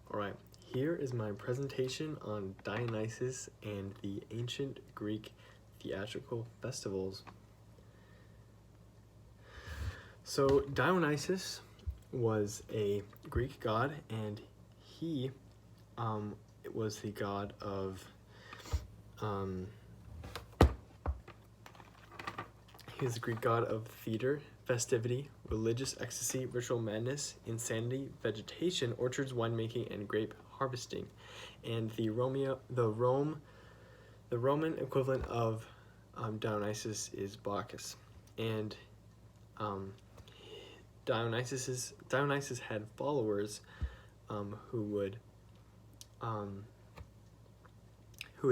Alright, here is my presentation on Dionysus and the ancient Greek theatrical festivals. So Dionysus was a Greek god, and he was the god of he was the Greek god of theater, festivity, religious ecstasy, ritual madness, insanity, vegetation, orchards, winemaking, and grape harvesting. And the Roman equivalent of Dionysus is Bacchus. And Dionysus had followers who would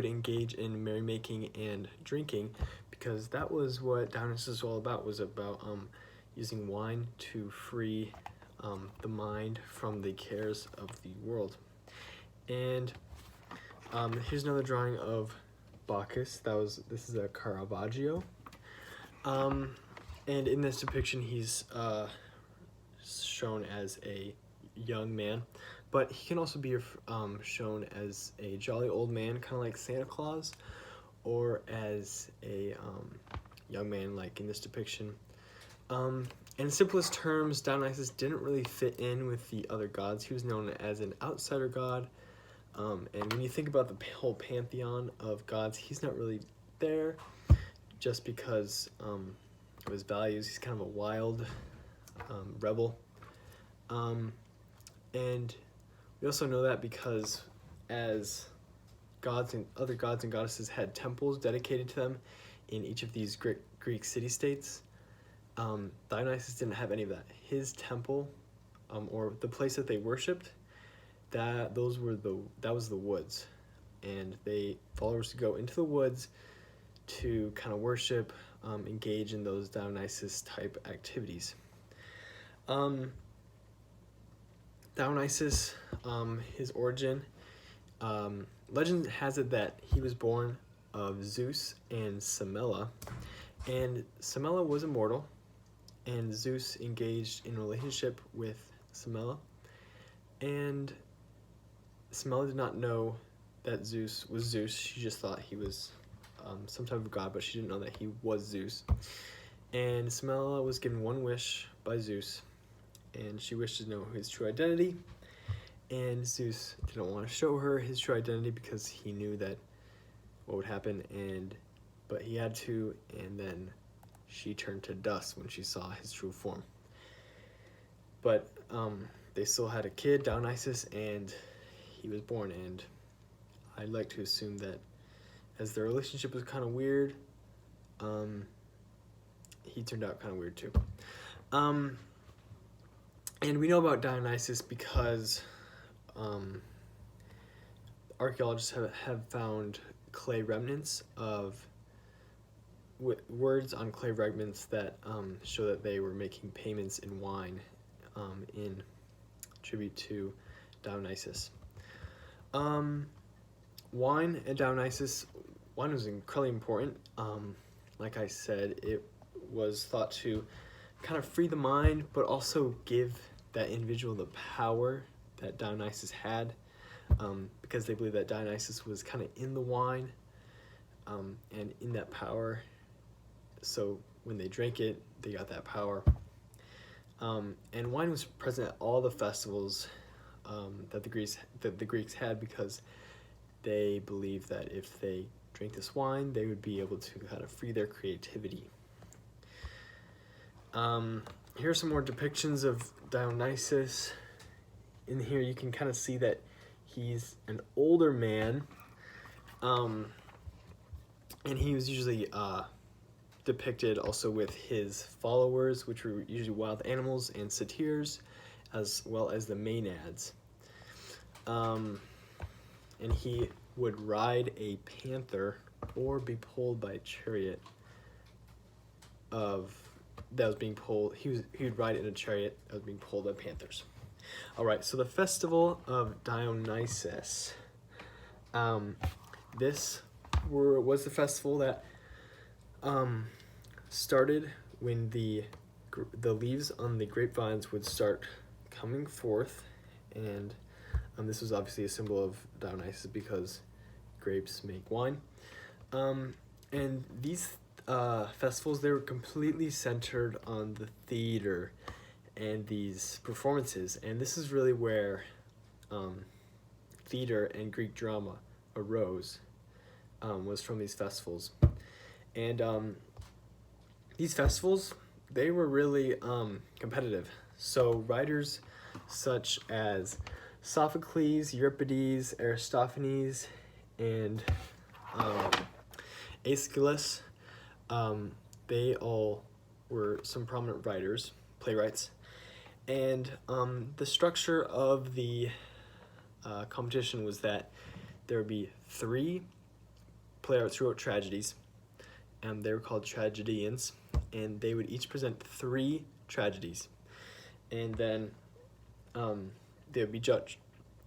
engage in merrymaking and drinking, because that was what Dionysus was all about. Was about using wine to free the mind from the cares of the world. And here's another drawing of Bacchus. This is a Caravaggio. And in this depiction, he's shown as a young man, but he can also be shown as a jolly old man, kind of like Santa Claus, or as a young man, like in this depiction. In simplest terms, Dionysus didn't really fit in with the other gods. He was known as an outsider god. And when you think about the whole pantheon of gods, he's not really there just because of his values. He's kind of a wild rebel. And we also know that because as other gods and goddesses had temples dedicated to them in each of these Greek city-states, Dionysus didn't have any of that. His temple, or the place that they worshipped, that was the woods, and followers would go into the woods to kind of worship, engage in those Dionysus type activities. Dionysus, his origin, legend has it that he was born of Zeus and Semele, and Semele was immortal, and Zeus engaged in a relationship with Semele, and Semele did not know that Zeus was Zeus. She just thought he was some type of god, but she didn't know that he was Zeus. And Semele was given one wish by Zeus, and she wished to know his true identity. And Zeus didn't want to show her his true identity because he knew that what would happen, but he had to, and then she turned to dust when she saw his true form. But they still had a kid, Dionysus, and he was born, and I'd like to assume that as their relationship was kind of weird, he turned out kind of weird too. And we know about Dionysus because archaeologists have found clay remnants of words on clay remnants that show that they were making payments in wine in tribute to Dionysus. Wine and Dionysus, wine was incredibly important. Like I said, it was thought to kind of free the mind, but also give that individual the power that Dionysus had, because they believe that Dionysus was kind of in the wine and in that power. So when they drank it, they got that power. And wine was present at all the festivals that the Greeks had, because they believed that if they drank this wine, they would be able to kind of free their creativity. Here are some more depictions of Dionysus. In here you can kind of see that he's an older man, and he was usually depicted also with his followers, which were usually wild animals and satyrs, as well as the Maenads. And he would ride a panther or be pulled by a chariot that was being pulled. He would ride in a chariot that was being pulled by panthers. All right, so the festival of Dionysus. This was the festival that started when the leaves on the grapevines would start coming forth, and This was obviously a symbol of Dionysus because grapes make wine. And these festivals, they were completely centered on the theater and these performances. And this is really where theater and Greek drama arose, was from these festivals. And these festivals, they were really competitive. So writers such as Sophocles, Euripides, Aristophanes, and Aeschylus, they all were some prominent writers, playwrights. And the structure of the competition was that there would be 3 playwrights who wrote tragedies, and they were called tragedians, and they would each present 3 tragedies, and then they would be judged.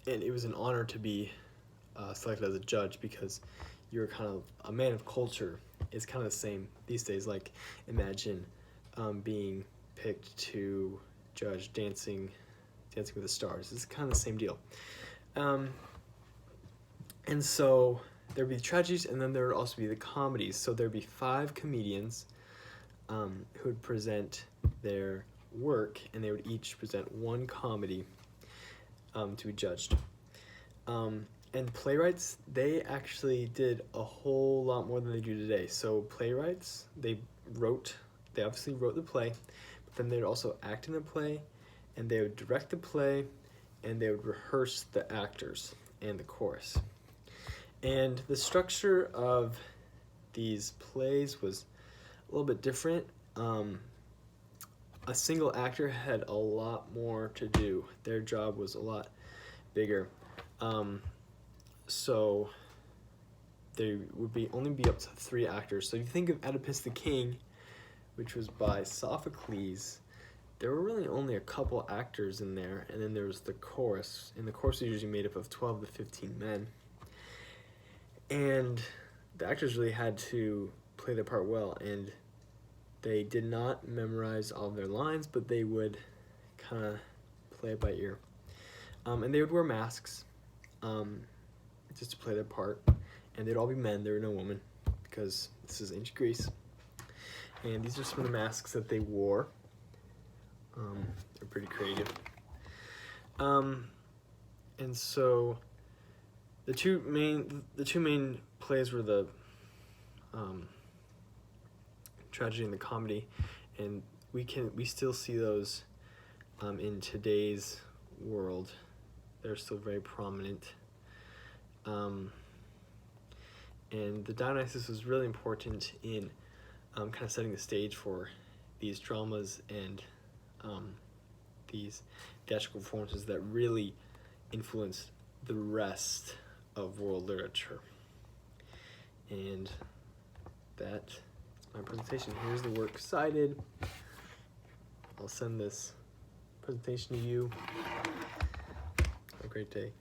And it was an honor to be selected as a judge because you're kind of a man of culture. It's kind of the same these days. Like, imagine being picked to judge Dancing with the Stars. It's kind of the same deal. And so there'd be tragedies, and then there would also be the comedies. So there'd be 5 comedians who would present their work, and they would each present 1 comedy to be judged. And playwrights, they actually did a whole lot more than they do today. So playwrights, they obviously wrote the play, but then they would also act in the play, and they would direct the play, and they would rehearse the actors and the chorus. And the structure of these plays was a little bit different. A single actor had a lot more to do. Their job was a lot bigger. So there would only be up to 3 actors. So if you think of Oedipus the King, which was by Sophocles, there were really only a couple actors in there, and then there was the chorus, and the chorus is usually made up of 12 to 15 men. And the actors really had to play their part well, and they did not memorize all of their lines, but they would kind of play it by ear. And they would wear masks just to play their part, and they'd all be men. There were no women because this is ancient Greece. And these are some of the masks that they wore. They're pretty creative. And so the two main plays were the tragedy and the comedy, and we still see those in today's world. They're still very prominent. And the Dionysus was really important in kind of setting the stage for these dramas and these theatrical performances that really influenced the rest of world literature. And that's my presentation. Here's the work cited. I'll send this presentation to you. Have a great day.